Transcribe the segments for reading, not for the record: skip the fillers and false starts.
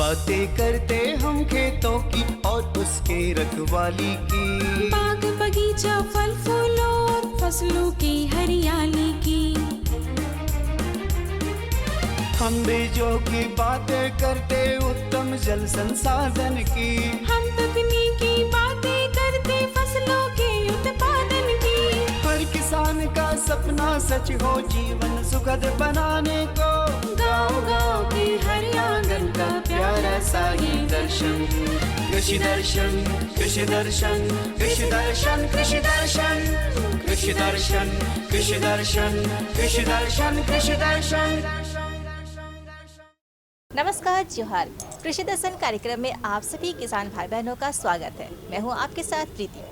बातें करते हम खेतों की और उसके रखवाली की, बाग बगीचा फल फूलों और फसलों की हरियाली की। हम बीजों की बातें करते उत्तम जल संसाधन की, हम तकनीकी बातें करते फसलों के उत्पादन की। हर किसान का सपना सच हो जीवन सुखद बनाने को, गाँव-गाँव के हर आंगन का प्यारा सा ये दर्शन। कृषि दर्शन, कृषि दर्शन, कृषि दर्शन, कृषि दर्शन, कृषि दर्शन, कृषि दर्शन, कृषि दर्शन, कृषि दर्शन। नमस्कार, जोहार। कृषि दर्शन कार्यक्रम में आप सभी किसान भाई बहनों का स्वागत है। मैं हूं आपके साथ प्रीति।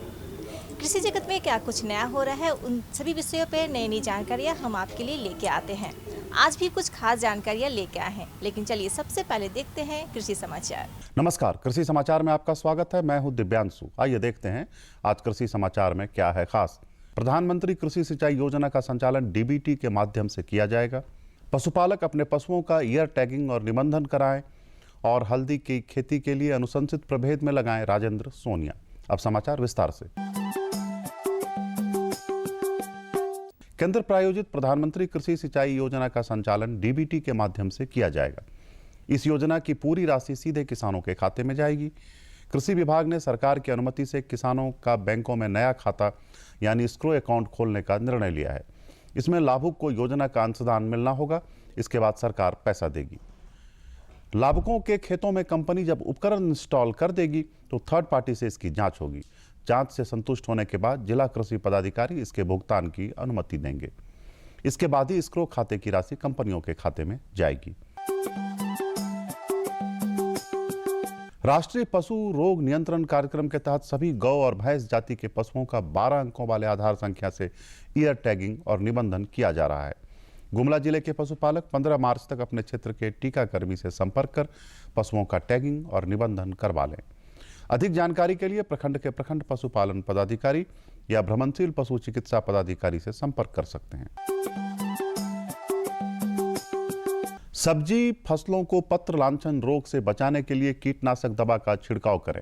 कृषि जगत में क्या कुछ नया हो रहा है, उन सभी विषयों पर नई नई जानकारियां हम आपके लिए लेके आते हैं। आज भी कुछ खास जानकारियां लेके आए हैं, लेकिन चलिए सबसे पहले देखते हैं कृषि समाचार। नमस्कार, कृषि समाचार में आपका स्वागत है। मैं हूं दिव्यांशु। आइए देखते हैं आज कृषि समाचार में क्या है खास। प्रधानमंत्री कृषि सिंचाई योजना का संचालन डीबीटी के माध्यम से किया जाएगा। पशुपालक अपने पशुओं का ईयर टैगिंग और निबंधन कराएं और हल्दी की खेती के लिए अनुशंसित प्रभेद में लगाएं राजेंद्र सोनिया। अब समाचार विस्तार से। केंद्र प्रायोजित प्रधानमंत्री कृषि सिंचाई योजना का संचालन डीबीटी के माध्यम से किया जाएगा। इस योजना की पूरी राशि सीधे किसानों के खाते में जाएगी। कृषि विभाग ने सरकार की अनुमति से किसानों का बैंकों में नया खाता यानी एस्क्रो अकाउंट खोलने का निर्णय लिया है। इसमें लाभुक को योजना का अंशदान मिलना होगा। इसके बाद सरकार पैसा देगी। लाभुकों के खेतों में कंपनी जब उपकरण इंस्टॉल कर देगी तो थर्ड पार्टी से इसकी जांच होगी। जांच से संतुष्ट होने के बाद जिला कृषि पदाधिकारी इसके भुगतान की अनुमति देंगे। इसके बाद ही एस्क्रो खाते की राशि कंपनियों के खाते में जाएगी। राष्ट्रीय पशु रोग नियंत्रण कार्यक्रम के तहत सभी गौ और भैंस जाति के पशुओं का 12 अंकों वाले आधार संख्या से ईयर टैगिंग और निबंधन किया जा रहा है। गुमला जिले के पशुपालक 15 मार्च तक अपने क्षेत्र के टीकाकर्मी से संपर्क कर पशुओं का टैगिंग और निबंधन करवा लें। अधिक जानकारी के लिए प्रखंड के प्रखंड पशुपालन पदाधिकारी या भ्रमणशील पशु चिकित्सा पदाधिकारी से संपर्क कर सकते हैं। सब्जी फसलों को पत्र लांछन रोग से बचाने के लिए कीटनाशक दवा का छिड़काव करें।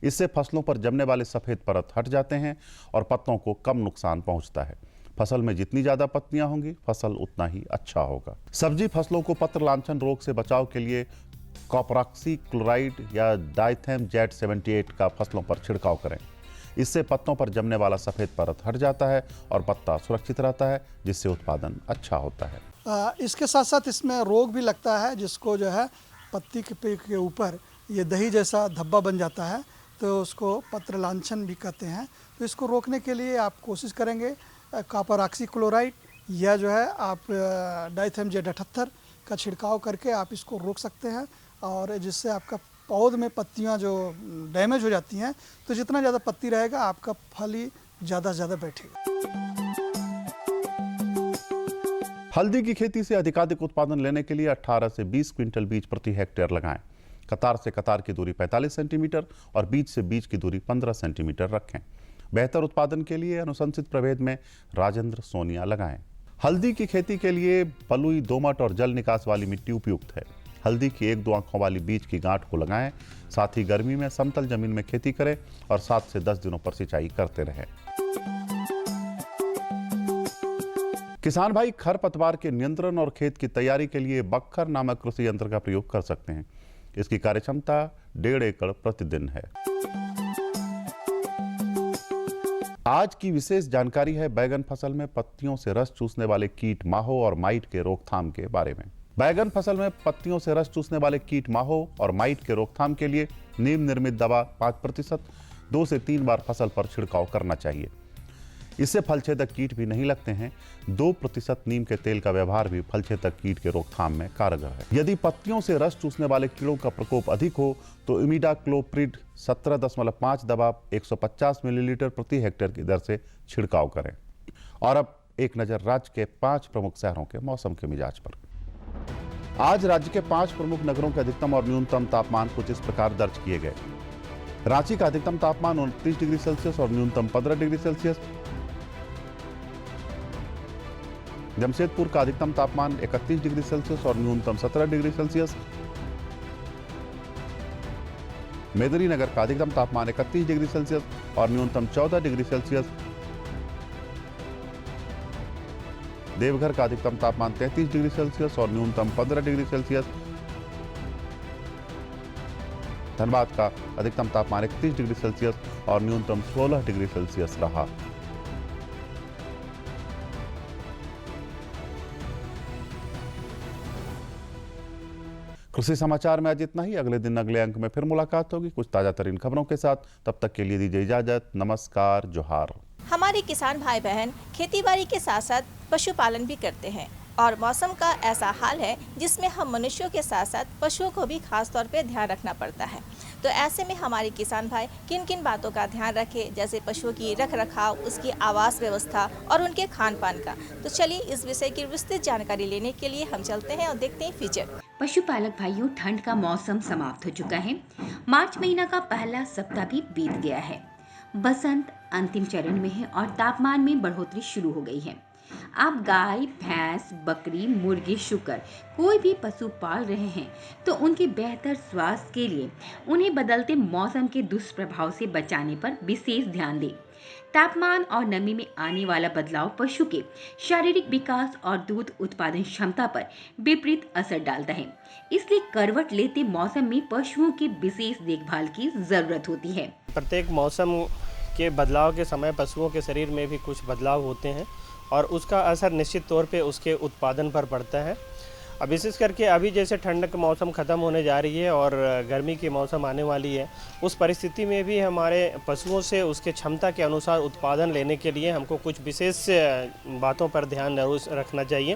इससे फसलों पर जमने वाले सफेद परत हट जाते हैं और पत्तों को कम नुकसान पहुंचता है। फसल में जितनी ज्यादा पत्तियां होंगी फसल उतना ही अच्छा होगा। सब्जी फसलों को पत्र लांछन रोग से बचाव के लिए कॉपरॉक्सी क्लोराइड या डाइथेम जेट 78 का फसलों पर छिड़काव करें। इससे पत्तों पर जमने वाला सफेद परत हट जाता है और पत्ता सुरक्षित रहता है, जिससे उत्पादन अच्छा होता है। इसके साथ साथ इसमें रोग भी लगता है, जिसको जो है पत्ती के ऊपर ये दही जैसा धब्बा बन जाता है, तो उसको पत्र लांछन भी कहते हैं। तो इसको रोकने के लिए आप कोशिश करेंगे कॉपर ऑक्सी क्लोराइड या जो है आप डाइथेम जेट 78 का छिड़काव करके आप इसको रोक सकते हैं, और जिससे आपका पौध में पत्तियां जो डैमेज हो जाती हैं, तो जितना ज़्यादा पत्ती रहेगा आपका फल ही ज़्यादा से ज़्यादा बैठेगा। हल्दी की खेती से अधिकाधिक उत्पादन लेने के लिए 18 से 20 क्विंटल बीज प्रति हेक्टेयर लगाएं। कतार से कतार की दूरी 45 सेंटीमीटर और बीज से बीज की दूरी 15 सेंटीमीटर रखें। बेहतर उत्पादन के लिए अनुशंसित प्रभेद में राजेंद्र सोनिया लगाएं। हल्दी की खेती के लिए बलुई, दोमट और जल निकास वाली मिट्टी उपयुक्त है। हल्दी की 1-2 आंखों वाली बीज की गांठ को लगाएं। साथ ही गर्मी में समतल जमीन में खेती करें और 7 से 10 दिनों पर सिंचाई करते रहें। किसान भाई खरपतवार के नियंत्रण और खेत की तैयारी के लिए बक्खर नामक कृषि यंत्र का प्रयोग कर सकते हैं। इसकी कार्यक्षमता 1.5 एकड़ प्रतिदिन है। आज की विशेष जानकारी है बैगन फसल में पत्तियों से रस चूसने वाले कीट माहो और माइट के रोकथाम के बारे में। बैगन फसल में पत्तियों से रस चूसने वाले कीट माहो और माइट के रोकथाम के लिए नीम निर्मित दवा 5% 2 से 3 बार फसल पर छिड़काव करना चाहिए। इससे फलछेदक कीट भी नहीं लगते हैं। 2% नीम के तेल का व्यवहार भी फलछेदक कीट के रोकथाम में कारगर है। यदि पत्तियों से रस चूसने वाले कीड़ों का प्रकोप अधिक हो तो इमिडाक्लोप्रिड 17.5 दवा 150 मिलीलीटर प्रति हेक्टेयर की दर से छिड़काव करें। और अब एक नजर राज्य के 5 प्रमुख शहरों के मौसम के मिजाज पर। आज राज्य के 5 प्रमुख नगरों के अधिकतम और न्यूनतम तापमान कुछ इस प्रकार दर्ज किए गए। रांची का अधिकतम तापमान 29 डिग्री सेल्सियस और न्यूनतम 15 डिग्री सेल्सियस। जमशेदपुर का अधिकतम तापमान 31 डिग्री सेल्सियस और न्यूनतम 17 डिग्री सेल्सियस। मेदिनीनगर का अधिकतम तापमान 31 डिग्री सेल्सियस और न्यूनतम 14 डिग्री सेल्सियस, देवघर का अधिकतम तापमान 33 डिग्री सेल्सियस और न्यूनतम 15 डिग्री सेल्सियस, धनबाद का अधिकतम तापमान 31 डिग्री सेल्सियस और न्यूनतम 16 डिग्री सेल्सियस रहा। कृषि समाचार में आज इतना ही। अगले दिन अगले अंक में फिर मुलाकात होगी कुछ ताजा तरीन खबरों के साथ। तब तक के लिए दीजिए इजाजत। नमस्कार, जोहार। हमारे किसान भाई बहन खेतीबाड़ी के साथ साथ पशुपालन भी करते हैं और मौसम का ऐसा हाल है जिसमें हम मनुष्यों के साथ साथ पशुओं को भी खास तौर पे ध्यान रखना पड़ता है। तो ऐसे में हमारे किसान भाई किन किन बातों का ध्यान रखें, जैसे पशुओं की रख रखाव, उसकी आवास व्यवस्था और उनके खान पान का। तो चलिए इस विषय की विस्तृत जानकारी लेने के लिए हम चलते हैं और देखते हैं फीचर। पशुपालक भाइयों, ठंड का मौसम समाप्त हो चुका है। मार्च महीना का पहला सप्ताह भी बीत गया है। बसंत अंतिम चरण में है और तापमान में बढ़ोतरी शुरू हो गई है। आप गाय, भैंस, बकरी, मुर्गी, शुकर कोई भी पशु पाल रहे हैं तो उनके बेहतर स्वास्थ्य के लिए उन्हें बदलते मौसम के दुष्प्रभाव से बचाने पर विशेष ध्यान दें। तापमान और नमी में आने वाला बदलाव पशु के शारीरिक विकास और दूध उत्पादन क्षमता पर विपरीत असर डालता है। इसलिए करवट लेते मौसम में पशुओं की विशेष देखभाल की जरूरत होती है। प्रत्येक मौसम के बदलाव के समय पशुओं के शरीर में भी कुछ बदलाव होते हैं और उसका असर निश्चित तौर पे उसके उत्पादन पर पड़ता है। अब विशेष करके अभी जैसे ठंड का मौसम ख़त्म होने जा रही है और गर्मी की मौसम आने वाली है, उस परिस्थिति में भी हमारे पशुओं से उसके क्षमता के अनुसार उत्पादन लेने के लिए हमको कुछ विशेष बातों पर ध्यान जरूर रखना चाहिए।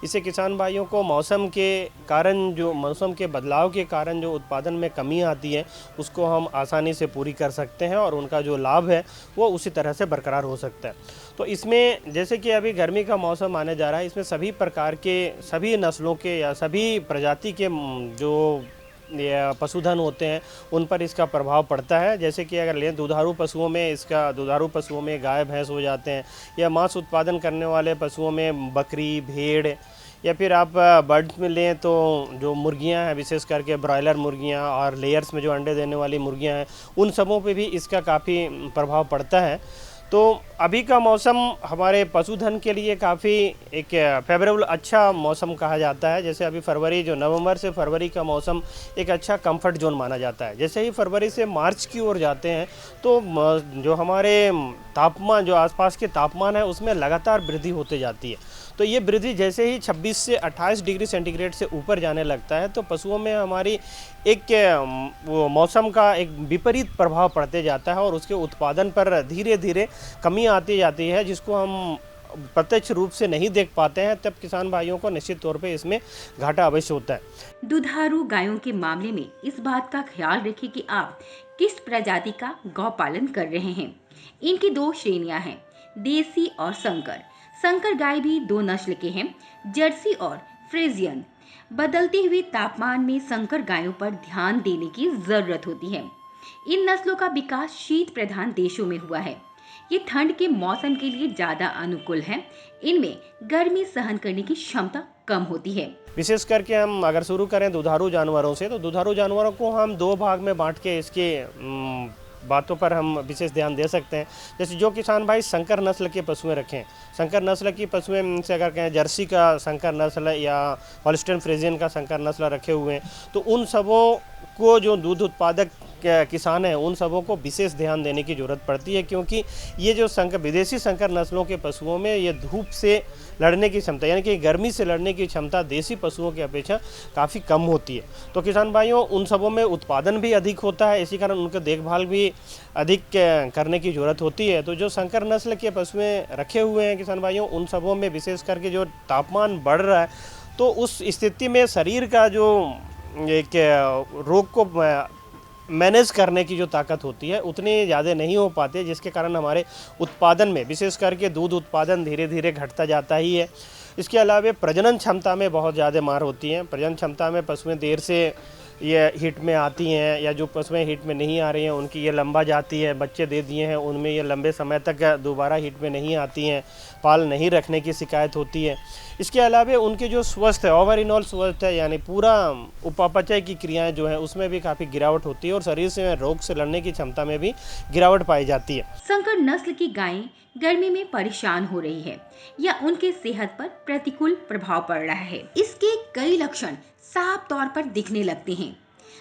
इससे किसान भाइयों को मौसम के बदलाव के कारण जो उत्पादन में कमी आती है उसको हम आसानी से पूरी कर सकते हैं और उनका जो लाभ है वो उसी तरह से बरकरार हो सकता है। तो इसमें जैसे कि अभी गर्मी का मौसम आने जा रहा है, इसमें सभी प्रकार के सभी नस्लों के या सभी प्रजाति के जो पशुधन होते हैं उन पर इसका प्रभाव पड़ता है। जैसे कि अगर लें दुधारू पशुओं में गाय भैंस हो जाते हैं, या मांस उत्पादन करने वाले पशुओं में बकरी, भेड़, या फिर आप बर्ड्स में लें तो जो मुर्गियां हैं, विशेष करके ब्रॉयलर मुर्गियां और लेयर्स में जो अंडे देने वाली मुर्गियां हैं, उन सबों पे भी इसका काफ़ी प्रभाव पड़ता है। तो अभी का मौसम हमारे पशुधन के लिए काफ़ी एक फेवरेबल अच्छा मौसम कहा जाता है। जैसे अभी नवंबर से फरवरी का मौसम एक अच्छा कंफर्ट जोन माना जाता है। जैसे ही फरवरी से मार्च की ओर जाते हैं तो जो हमारे तापमान, जो आसपास के तापमान है उसमें लगातार वृद्धि होते जाती है। तो ये वृद्धि जैसे ही 26 से 28 डिग्री सेंटीग्रेड से ऊपर जाने लगता है तो पशुओं में हमारी वो मौसम का एक विपरीत प्रभाव पड़ते जाता है और उसके उत्पादन पर धीरे धीरे कमी आती जाती है, जिसको हम प्रत्यक्ष रूप से नहीं देख पाते हैं। तब किसान भाइयों को निश्चित तौर पे इसमें घाटा अवश्य होता है। दुधारू गायों के मामले में इस बात का ख्याल रखें कि आप किस प्रजाति का गौ पालन कर रहे हैं। इनकी 2 श्रेणियां हैं, देसी और संकर। संकर गाय भी 2 नस्ल के हैं, जर्सी और फ्रीजियन। बदलते हुए तापमान में संकर गायों पर ध्यान देने की जरूरत होती है। इन नस्लों का विकास शीत प्रधान देशों में हुआ है। ये ठंड के मौसम के लिए ज्यादा अनुकूल हैं। इनमें गर्मी सहन करने की क्षमता कम होती है। विशेष करके हम अगर शुरू करें दुधारू जानवरों से, तो दुधारू जानवरों को हम 2 भाग में बांट के इसके बातों पर हम विशेष ध्यान दे सकते हैं। जैसे जो किसान भाई संकर नस्ल के पशुएं रखें, संकर नस्ल की पशुएं से अगर कहें जर्सी का संकर नस्ल या हॉल्स्टाइन फ्रीजियन का संकर नस्ल रखे हुए हैं, तो उन सबों को जो दूध उत्पादक किसान हैं उन सबों को विशेष ध्यान देने की ज़रूरत पड़ती है, क्योंकि ये जो विदेशी संकर नस्लों के पशुओं में ये धूप से लड़ने की क्षमता, यानी कि गर्मी से लड़ने की क्षमता देसी पशुओं की अपेक्षा काफ़ी कम होती है। तो किसान भाइयों, उन सबों में उत्पादन भी अधिक होता है, इसी कारण उनकी देखभाल भी अधिक करने की ज़रूरत होती है। तो जो संकर नस्ल के पशुएं रखे हुए हैं किसान भाइयों, उन सबों में विशेष करके जो तापमान बढ़ रहा है तो उस स्थिति में शरीर का जो एक रोग को मैनेज करने की जो ताकत होती है उतनी ज़्यादा नहीं हो पाते, जिसके कारण हमारे उत्पादन में विशेष करके दूध उत्पादन धीरे धीरे घटता जाता ही है। इसके अलावा प्रजनन क्षमता में बहुत ज़्यादा मार होती है। प्रजनन क्षमता में पशुएं देर से ये हिट में आती हैं, या जो पशुएं हिट में नहीं आ रही हैं उनकी ये लंबा जाती है, बच्चे दे दिए हैं उनमें ये लंबे समय तक दोबारा हिट में नहीं आती हैं, पाल नहीं रखने की शिकायत होती है। इसके अलावा उनके जो स्वस्थ है, ओवरऑल स्वस्थ है, यानी पूरा उपापचय की क्रियाएं जो हैं उसमें भी काफ़ी गिरावट होती है और शरीर से रोग से लड़ने की क्षमता में भी गिरावट पाई जाती है। संकर नस्ल की गायें गर्मी में परेशान हो रही है या उनके सेहत पर प्रतिकूल प्रभाव पड़ रहा है। इसके कई लक्षण साफ तौर पर दिखने लगते हैं।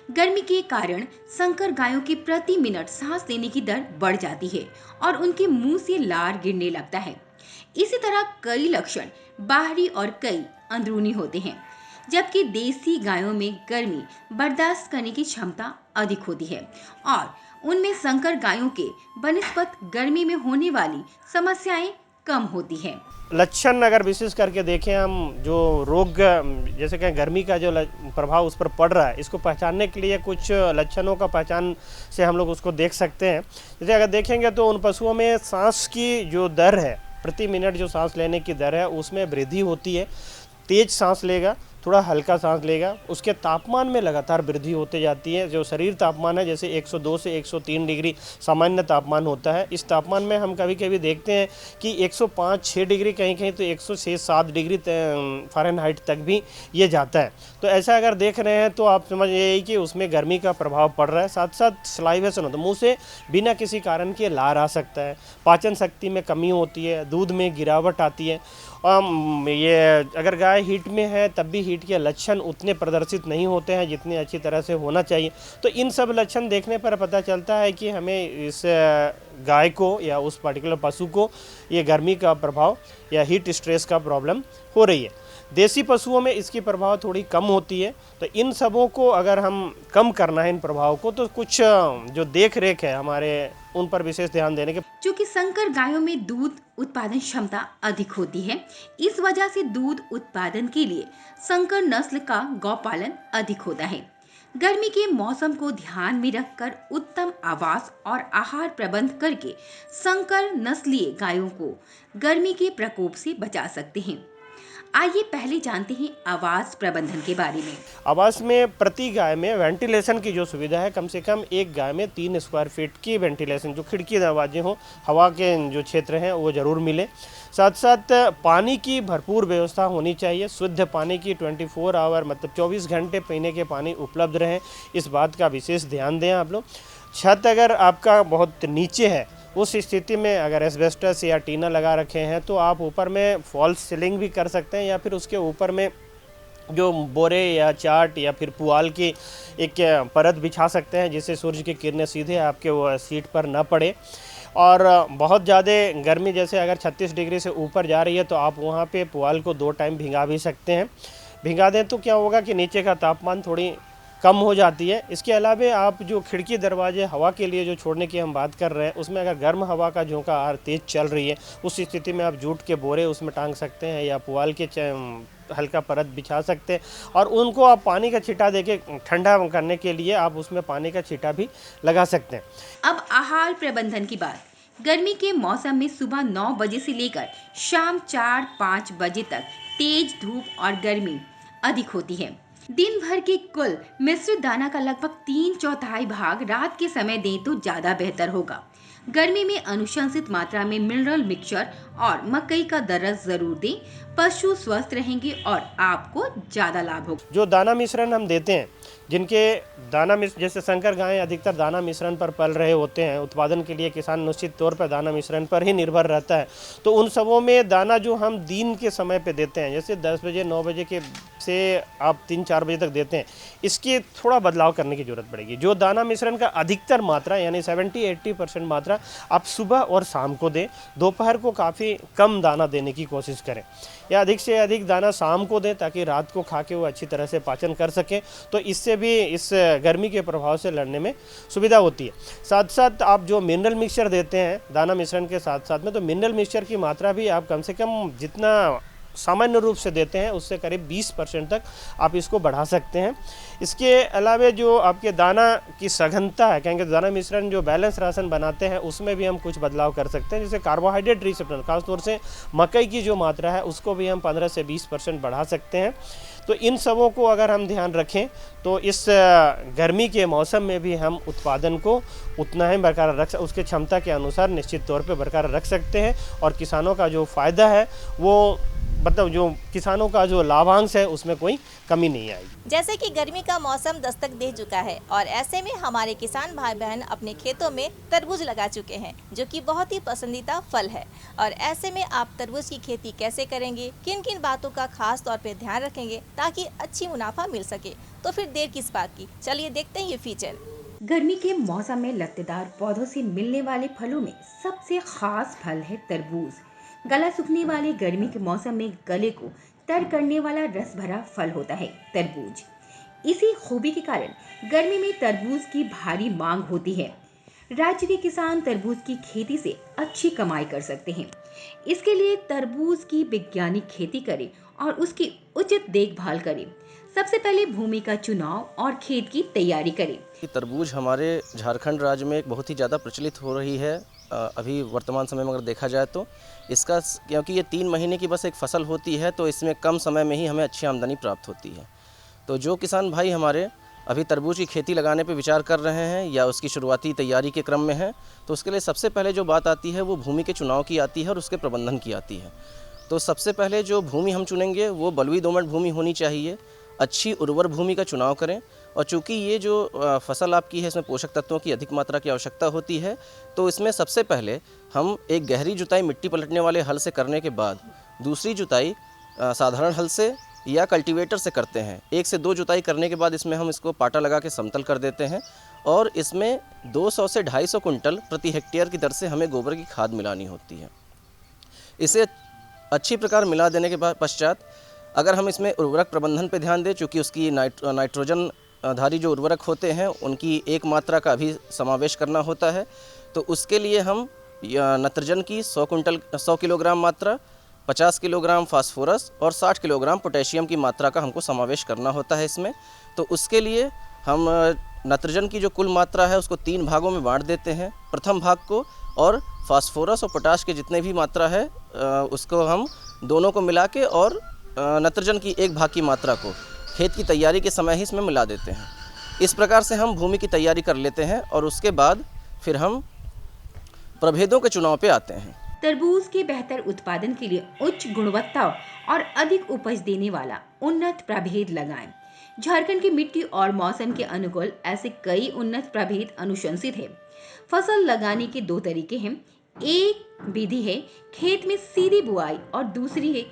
गर्मी के कारण संकर गायों की प्रति मिनट सांस लेने की दर बढ़ जाती है और उनके मुंह से लार गिरने लगता है। इसी तरह कई लक्षण बाहरी और कई अंदरूनी होते हैं, जबकि देसी गायों में गर्मी बर्दाश्त करने की क्षमता अधिक होती है और उनमें संकर गायों के बनस्पत गर्मी में होने वाली समस्याएं कम होती हैं। लक्षण अगर विशेष करके देखें हम, जो रोग जैसे कहें गर्मी का जो प्रभाव उस पर पड़ रहा है, इसको पहचानने के लिए कुछ लक्षणों का पहचान से हम लोग उसको देख सकते हैं। जैसे अगर देखेंगे तो उन पशुओं में सांस की जो दर है, प्रति मिनट जो सांस लेने की दर है उसमें वृद्धि होती है। तेज सांस लेगा, थोड़ा हल्का सांस लेगा, उसके तापमान में लगातार वृद्धि होते जाती है। जो शरीर तापमान है जैसे 102 से 103 डिग्री सामान्य तापमान होता है, इस तापमान में हम कभी कभी देखते हैं कि 105-6 डिग्री, कहीं कहीं तो 106-7 डिग्री फ़ारेनहाइट तक भी ये जाता है। तो ऐसा अगर देख रहे हैं तो आप समझ यही कि उसमें गर्मी का प्रभाव पड़ रहा है। साथ साथ सलाइवेशन होता है, मुँह से बिना किसी कारण के लार आ सकता है, पाचन शक्ति में कमी होती है, दूध में गिरावट आती है। ये अगर गाय हीट में है तब भी हीट के लक्षण उतने प्रदर्शित नहीं होते हैं जितने अच्छी तरह से होना चाहिए। तो इन सब लक्षण देखने पर पता चलता है कि हमें इस गाय को या उस पर्टिकुलर पशु को ये गर्मी का प्रभाव या हीट स्ट्रेस का प्रॉब्लम हो रही है। देसी पशुओं में इसकी प्रभाव थोड़ी कम होती है। तो इन सबों को अगर हम कम करना है इन प्रभाव को, तो कुछ जो देख रेख है हमारे, उन पर विशेष ध्यान देने के। चूँकि संकर गायों में दूध उत्पादन क्षमता अधिक होती है, इस वजह से दूध उत्पादन के लिए संकर नस्ल का गौपालन अधिक होता है। गर्मी के मौसम को ध्यान में रखकर उत्तम आवास और आहार प्रबंध करके संकर नस्लीय गायों को गर्मी के प्रकोप से बचा सकते हैं। आइए पहले जानते हैं आवास प्रबंधन के बारे में। आवास में प्रति गाय में वेंटिलेशन की जो सुविधा है, कम से कम एक गाय में 3 स्क्वायर फीट की वेंटिलेशन, जो खिड़की दरवाजे हों, हवा के जो क्षेत्र हैं वो ज़रूर मिले। साथ साथ पानी की भरपूर व्यवस्था होनी चाहिए, शुद्ध पानी की 24 आवर मतलब 24 घंटे पीने के पानी उपलब्ध रहें, इस बात का विशेष ध्यान दें आप लोग। छत अगर आपका बहुत नीचे है, उस स्थिति में अगर एस्बेस्टस या टीना लगा रखे हैं तो आप ऊपर में फॉल्स सीलिंग भी कर सकते हैं, या फिर उसके ऊपर में जो बोरे या चाट या फिर पुआल की एक परत बिछा सकते हैं, जिससे सूर्य की किरणें सीधे आपके वो सीट पर न पड़े। और बहुत ज़्यादा गर्मी जैसे अगर 36 डिग्री से ऊपर जा रही है तो आप वहाँ पे पुआल को 2 टाइम भिंगा भी सकते हैं। भिंगा दें तो क्या होगा कि नीचे का तापमान थोड़ी कम हो जाती है। इसके अलावा आप जो खिड़की दरवाजे हवा के लिए जो छोड़ने की हम बात कर रहे हैं, उसमें अगर गर्म हवा का झोंका आ तेज़ चल रही है, उस स्थिति में आप जूट के बोरे उसमें टांग सकते हैं या पुआल के हल्का परत बिछा सकते हैं, और उनको आप पानी का छिटा देके ठंडा करने के लिए आप उसमें पानी का छिटा भी लगा सकते हैं। अब आहार प्रबंधन की बात। गर्मी के मौसम में सुबह 9 बजे से लेकर शाम 4-5 बजे तक तेज धूप और गर्मी अधिक होती है। दिन भर के कुल मिश्रित दाना का लगभग 3/4 भाग रात के समय दें तो ज्यादा बेहतर होगा। गर्मी में अनुशंसित मात्रा में मिनरल मिक्सचर और मकई का दरस जरूर दें। पशु स्वस्थ रहेंगे और आपको ज्यादा लाभ होगा। जो दाना मिश्रण हम देते हैं, जिनके दाना मिश्रण, जैसे संकर गायें अधिकतर दाना मिश्रण पर पल रहे होते हैं, उत्पादन के लिए किसान निश्चित तौर पर दाना मिश्रण पर ही निर्भर रहता है। तो उन सबों में दाना जो हम दिन के समय पे देते हैं, जैसे 10 बजे 9 बजे के से आप 3-4 बजे तक देते हैं, इसके थोड़ा बदलाव करने की जरूरत पड़ेगी। जो दाना मिश्रण का अधिकतर मात्रा यानी 70-80% मात्रा आप सुबह और शाम को दें। दोपहर को काफ़ी कम दाना देने की कोशिश करें, या अधिक से अधिक दाना शाम को दें ताकि रात को खा के वो अच्छी तरह से पाचन कर सकें। तो इससे भी इस गर्मी के प्रभाव से लड़ने में सुविधा होती है। साथ साथ आप जो मिनरल मिक्सचर देते हैं दाना मिश्रण के साथ साथ में, तो मिनरल मिक्सचर की मात्रा भी आप कम से कम जितना सामान्य रूप से देते हैं उससे करीब 20% तक आप इसको बढ़ा सकते हैं। इसके अलावा जो आपके दाना की सघनता है, कहेंगे दाना मिश्रण जो बैलेंस राशन बनाते हैं उसमें भी हम कुछ बदलाव कर सकते हैं। जैसे कार्बोहाइड्रेट रिसेप्टर, खासतौर से मकई की जो मात्रा है उसको भी हम 15 से 20% बढ़ा सकते हैं। तो इन सबों को अगर हम ध्यान रखें तो इस गर्मी के मौसम में भी हम उत्पादन को उतना ही बरकरार रख उसके क्षमता के अनुसार निश्चित तौर पे बरकरार रख सकते हैं और किसानों का जो फ़ायदा है वो मतलब जो किसानों का जो लाभांश है उसमें कोई कमी नहीं आएगी। जैसे कि गर्मी का मौसम दस्तक दे चुका है और ऐसे में हमारे किसान भाई बहन अपने खेतों में तरबूज लगा चुके हैं, जो कि बहुत ही पसंदीदा फल है। और ऐसे में आप तरबूज की खेती कैसे करेंगे, किन किन बातों का खास तौर पे ध्यान रखेंगे ताकि अच्छी मुनाफा मिल सके, तो फिर देर किस बात की, चलिए देखते हैं ये फीचर। गर्मी के मौसम में लत्तेदार पौधों से मिलने वाले फलों में सबसे खास फल है तरबूज। गला सूखने वाले गर्मी के मौसम में गले को तर करने वाला रस भरा फल होता है तरबूज। इसी खूबी के कारण गर्मी में तरबूज की भारी मांग होती है। राज्य के किसान तरबूज की खेती से अच्छी कमाई कर सकते हैं। इसके लिए तरबूज की वैज्ञानिक खेती करें और उसकी उचित देखभाल करें। सबसे पहले भूमि का चुनाव और खेत की तैयारी करें। तरबूज हमारे झारखंड राज्य में एक बहुत ही ज़्यादा प्रचलित हो रही है अभी वर्तमान समय में अगर देखा जाए तो। इसका क्योंकि ये 3 महीने की बस एक फसल होती है तो इसमें कम समय में ही हमें अच्छी आमदनी प्राप्त होती है। तो जो किसान भाई हमारे अभी तरबूज की खेती लगाने पर विचार कर रहे हैं या उसकी शुरुआती तैयारी के क्रम में हैं, तो उसके लिए सबसे पहले जो बात आती है वो भूमि के चुनाव की आती है और उसके प्रबंधन की आती है। तो सबसे पहले जो भूमि हम चुनेंगे वो बलुई दोमट भूमि होनी चाहिए। अच्छी उर्वर भूमि का चुनाव करें और चूंकि ये जो फसल आपकी है इसमें पोषक तत्वों की अधिक मात्रा की आवश्यकता होती है, तो इसमें सबसे पहले हम एक गहरी जुताई मिट्टी पलटने वाले हल से करने के बाद दूसरी जुताई साधारण हल से या कल्टीवेटर से करते हैं। 1 से 2 जुताई करने के बाद इसमें हम इसको पाटा लगा के समतल कर देते हैं और इसमें 200 से 250 कुंटल प्रति हेक्टेयर की दर से हमें गोबर की खाद मिलानी होती है। इसे अच्छी प्रकार मिला देने के बाद पश्चात अगर हम इसमें उर्वरक प्रबंधन पर ध्यान दें, चूँकि उसकी नाइट्रोजन धारी जो उर्वरक होते हैं उनकी एक मात्रा का भी समावेश करना होता है, तो उसके लिए हम नत्रजन की 100 किलोग्राम मात्रा, 50 किलोग्राम फास्फोरस और 60 किलोग्राम पोटेशियम की मात्रा का हमको समावेश करना होता है इसमें। तो उसके लिए हम नत्रजन की जो कुल मात्रा है उसको 3 भागों में बांट देते हैं। प्रथम भाग को और फास्फोरस और पोटाश के जितने भी मात्रा है उसको हम दोनों को मिला के और नत्रजन की 1 भाग की मात्रा को खेत की तैयारी के समय ही इसमें मिला देते हैं। इस प्रकार से हम भूमि की तैयारी कर लेते हैं और उसके बाद फिर हम प्रभेदों के चुनाव पे आते हैं। तरबूज के बेहतर उत्पादन के लिए उच्च गुणवत्ता और अधिक उपज देने वाला उन्नत प्रभेद लगाएं। झारखंड की मिट्टी और मौसम के अनुकूल ऐसे कई उन्नत प्रभेद अनुशंसित है। फसल लगाने के 2 तरीके हैं। एक विधि है खेत में सीधी बुआई और दूसरी है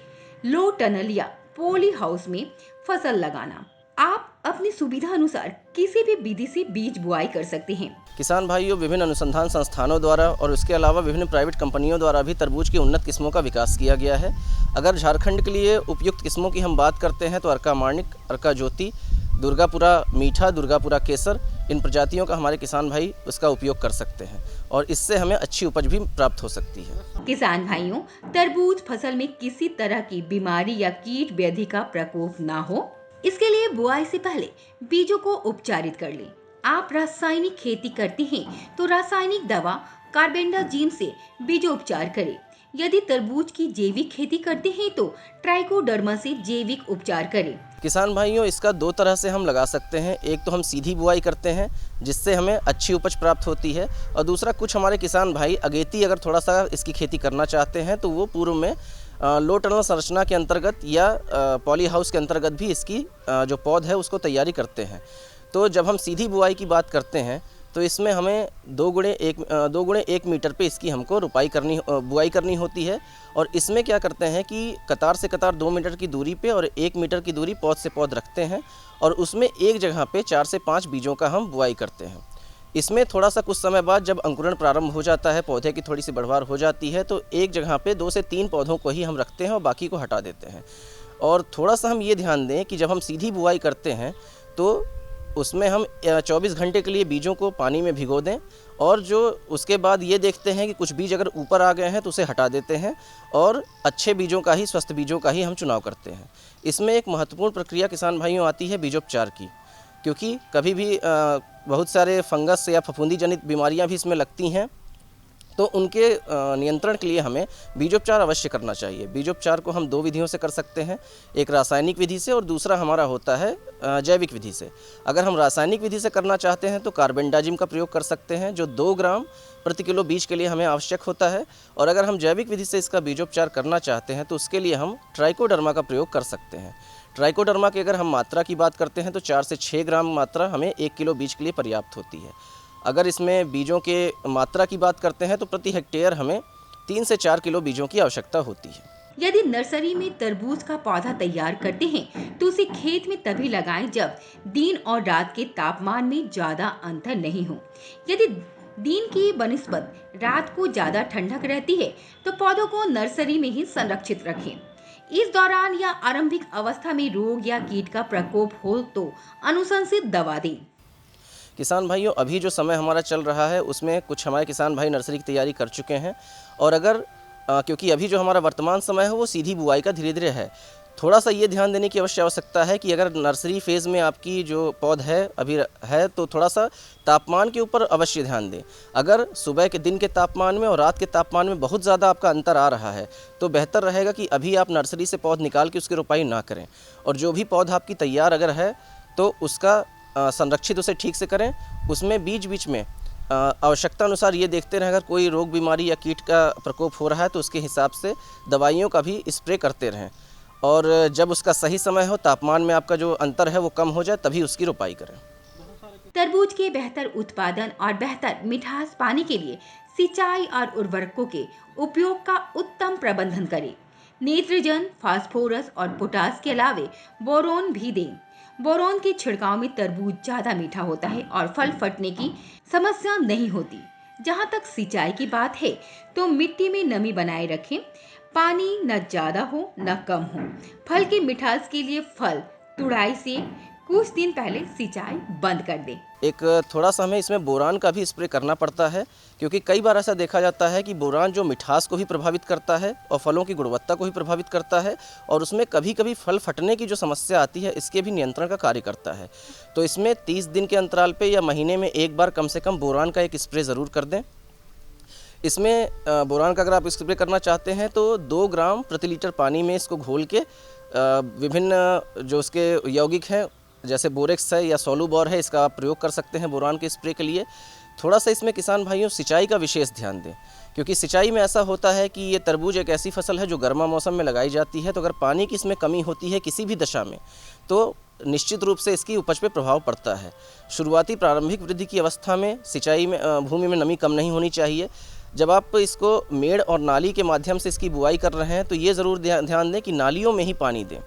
लो टनल या पॉली हाउस में फसल लगाना। आप अपनी सुविधा अनुसार किसी भी विधि से बीज बुआई कर सकते हैं। किसान भाइयों, विभिन्न अनुसंधान संस्थानों द्वारा और उसके अलावा विभिन्न प्राइवेट कंपनियों द्वारा भी तरबूज की उन्नत किस्मों का विकास किया गया है। अगर झारखंड के लिए उपयुक्त किस्मों की हम बात करते हैं तो अर्का माणिक, अर्का ज्योति, दुर्गापुरा मीठा, दुर्गापुरा केसर, इन प्रजातियों का हमारे किसान भाई उसका उपयोग कर सकते हैं और इससे हमें अच्छी उपज भी प्राप्त हो सकती है। किसान भाइयों, तरबूज फसल में किसी तरह की बीमारी या कीट व्याधि का प्रकोप ना हो, इसके लिए बुआई से पहले बीजों को उपचारित कर लें। आप रासायनिक खेती करते हैं तो रासायनिक दवा कार्बेंडाजिम से बीजोपचार करें। यदि तरबूज की जैविक खेती करते हैं तो ट्राइकोडर्मा से जैविक उपचार करें। किसान भाइयों, इसका 2 तरह से हम लगा सकते हैं। एक तो हम सीधी बुआई करते हैं जिससे हमें अच्छी उपज प्राप्त होती है, और दूसरा कुछ हमारे किसान भाई अगेती अगर थोड़ा सा इसकी खेती करना चाहते हैं तो वो पूर्व में लो टनल संरचना के अंतर्गत या पॉली हाउस के अंतर्गत भी इसकी जो पौध है उसको तैयारी करते हैं। तो जब हम सीधी बुआई की बात करते हैं तो इसमें हमें 2 गुणे 1 मीटर पे इसकी हमको बुआई करनी होती है। और इसमें क्या करते हैं कि कतार से कतार 2 मीटर की दूरी पे और 1 मीटर की दूरी पौध से पौध रखते हैं और उसमें एक जगह पे 4 से 5 बीजों का हम बुआई करते हैं। इसमें थोड़ा सा कुछ समय बाद जब अंकुरण प्रारंभ हो जाता है, पौधे की थोड़ी सी बढ़वार हो जाती है, तो एक जगह पे 2 से 3 पौधों को ही हम रखते हैं और बाकी को हटा देते हैं। और थोड़ा सा हम ये ध्यान दें कि जब हम सीधी बुआई करते हैं तो उसमें हम 24 घंटे के लिए बीजों को पानी में भिगो दें और जो उसके बाद ये देखते हैं कि कुछ बीज अगर ऊपर आ गए हैं तो उसे हटा देते हैं और अच्छे बीजों का ही, स्वस्थ बीजों का ही हम चुनाव करते हैं। इसमें एक महत्वपूर्ण प्रक्रिया किसान भाइयों आती है बीजोपचार की, क्योंकि कभी भी बहुत सारे फंगस या फफूंदी जनित बीमारियां भी इसमें लगती हैं, तो उनके नियंत्रण के लिए हमें बीजोपचार अवश्य करना चाहिए। बीजोपचार को हम 2 विधियों से कर सकते हैं, एक रासायनिक विधि से और दूसरा हमारा होता है जैविक विधि से। अगर हम रासायनिक विधि से करना चाहते हैं तो कार्बेंडाजिम का प्रयोग कर सकते हैं, जो 2 ग्राम प्रति किलो बीज के लिए हमें आवश्यक होता है। और अगर हम जैविक विधि से इसका बीजोपचार करना चाहते हैं तो उसके लिए हम ट्राइकोडर्मा का प्रयोग कर सकते हैं। ट्राइकोडर्मा की अगर हम मात्रा की बात करते हैं तो 4 से 6 ग्राम मात्रा हमें 1 किलो बीज के लिए पर्याप्त होती है। अगर इसमें बीजों के मात्रा की बात करते हैं तो प्रति हेक्टेयर हमें 3 से 4 किलो बीजों की आवश्यकता होती है। यदि नर्सरी में तरबूज का पौधा तैयार करते हैं तो उसे खेत में तभी लगाएं जब दिन और रात के तापमान में ज्यादा अंतर नहीं हो। यदि दिन की बनिस्बत रात को ज्यादा ठंडक रहती है तो पौधों को नर्सरी में ही संरक्षित रखें। इस दौरान या आरंभिक अवस्था में रोग या कीट का प्रकोप हो तो अनुशंसित दवा दें। किसान भाइयों, अभी जो समय हमारा चल रहा है उसमें कुछ हमारे किसान भाई नर्सरी की तैयारी कर चुके हैं और अगर क्योंकि अभी जो हमारा वर्तमान समय है वो सीधी बुआई का धीरे धीरे है, थोड़ा सा ये ध्यान देने की अवश्य आवश्यकता है कि अगर नर्सरी फेज़ में आपकी जो पौध है अभी है तो थोड़ा सा तापमान के ऊपर अवश्य ध्यान दें। अगर सुबह के दिन के तापमान में और रात के तापमान में बहुत ज़्यादा आपका अंतर आ रहा है तो बेहतर रहेगा कि अभी आप नर्सरी से पौध निकाल के उसकी रोपाई ना करें, और जो भी पौध आपकी तैयार अगर है तो उसका संरक्षित उसे ठीक से करें। उसमें बीच बीच में आवश्यकता अनुसार ये देखते रहें, अगर कोई रोग बीमारी या कीट का प्रकोप हो रहा है तो उसके हिसाब से दवाइयों का भी स्प्रे करते रहें, और जब उसका सही समय हो, तापमान में आपका जो अंतर है वो कम हो जाए, तभी उसकी रोपाई करें। तरबूज के बेहतर उत्पादन और बेहतर मिठास पाने के लिए सिंचाई और उर्वरकों के उपयोग का उत्तम प्रबंधन करें। नाइट्रोजन, फास्फोरस और पोटास के अलावे बोरोन भी दें। बोरोन के छिड़काव में तरबूज ज्यादा मीठा होता है और फल फटने की समस्या नहीं होती। जहां तक सिंचाई की बात है तो मिट्टी में नमी बनाए रखें, पानी न ज्यादा हो न कम हो। फल की मिठास के लिए फल तुड़ाई से कुछ दिन पहले सिंचाई बंद कर दें। एक थोड़ा सा हमें इसमें बोरान का भी स्प्रे करना पड़ता है, क्योंकि कई बार ऐसा देखा जाता है कि बोरान जो मिठास को भी प्रभावित करता है और फलों की गुणवत्ता को भी प्रभावित करता है, और उसमें कभी कभी फल फटने की जो समस्या आती है इसके भी नियंत्रण का कार्य करता है। तो इसमें 30 दिन के अंतराल पे या महीने में एक बार कम से कम बोरान का एक स्प्रे ज़रूर कर दें। इसमें बोरान का अगर आप स्प्रे करना चाहते हैं तो 2 ग्राम प्रति लीटर पानी में इसको घोल के विभिन्न जो उसके यौगिक हैं जैसे बोरेक्स है या सोलूबोर है, इसका आप प्रयोग कर सकते हैं बोरान के स्प्रे के लिए। थोड़ा सा इसमें किसान भाइयों सिंचाई का विशेष ध्यान दें, क्योंकि सिंचाई में ऐसा होता है कि ये तरबूज एक ऐसी फसल है जो गर्मा मौसम में लगाई जाती है, तो अगर पानी की इसमें कमी होती है किसी भी दशा में तो निश्चित रूप से इसकी उपज पे प्रभाव पड़ता है। शुरुआती प्रारंभिक वृद्धि की अवस्था में सिंचाई में भूमि में नमी कम नहीं होनी चाहिए। जब आप इसको मेड़ और नाली के माध्यम से इसकी बुआई कर रहे हैं तो ये ज़रूर ध्यान दें कि नालियों में ही पानी दें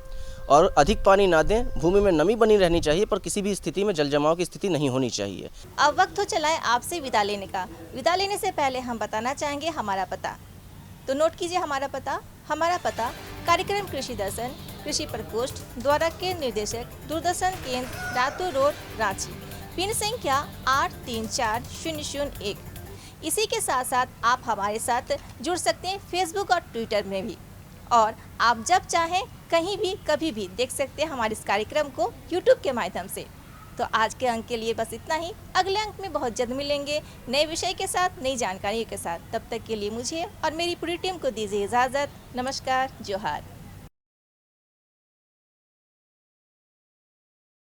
और अधिक पानी ना दें। भूमि में नमी बनी रहनी चाहिए पर किसी भी स्थिति में जल जमाव की स्थिति नहीं होनी चाहिए। अब वक्त हो चला है आपसे विदा लेने का। विदा लेने से पहले हम बताना चाहेंगे हमारा पता, तो नोट कीजिए हमारा पता कार्यक्रम कृषि दर्शन, कृषि प्रकोष्ठ द्वारा के निर्देशक, दूरदर्शन केंद्र, रातू रोड, रांची, पिन संख्या 834001। इसी के साथ साथ आप हमारे साथ जुड़ सकते हैं फेसबुक और ट्विटर में भी, और आप जब चाहें कहीं भी कभी भी देख सकते हैं हमारे इस कार्यक्रम को यूट्यूब के माध्यम से। तो आज के अंक के लिए बस इतना ही। अगले अंक में बहुत जल्द मिलेंगे नए विषय के साथ, नई जानकारियों के साथ। तब तक के लिए मुझे और मेरी पूरी टीम को दीजिए इजाज़त। नमस्कार, जोहार।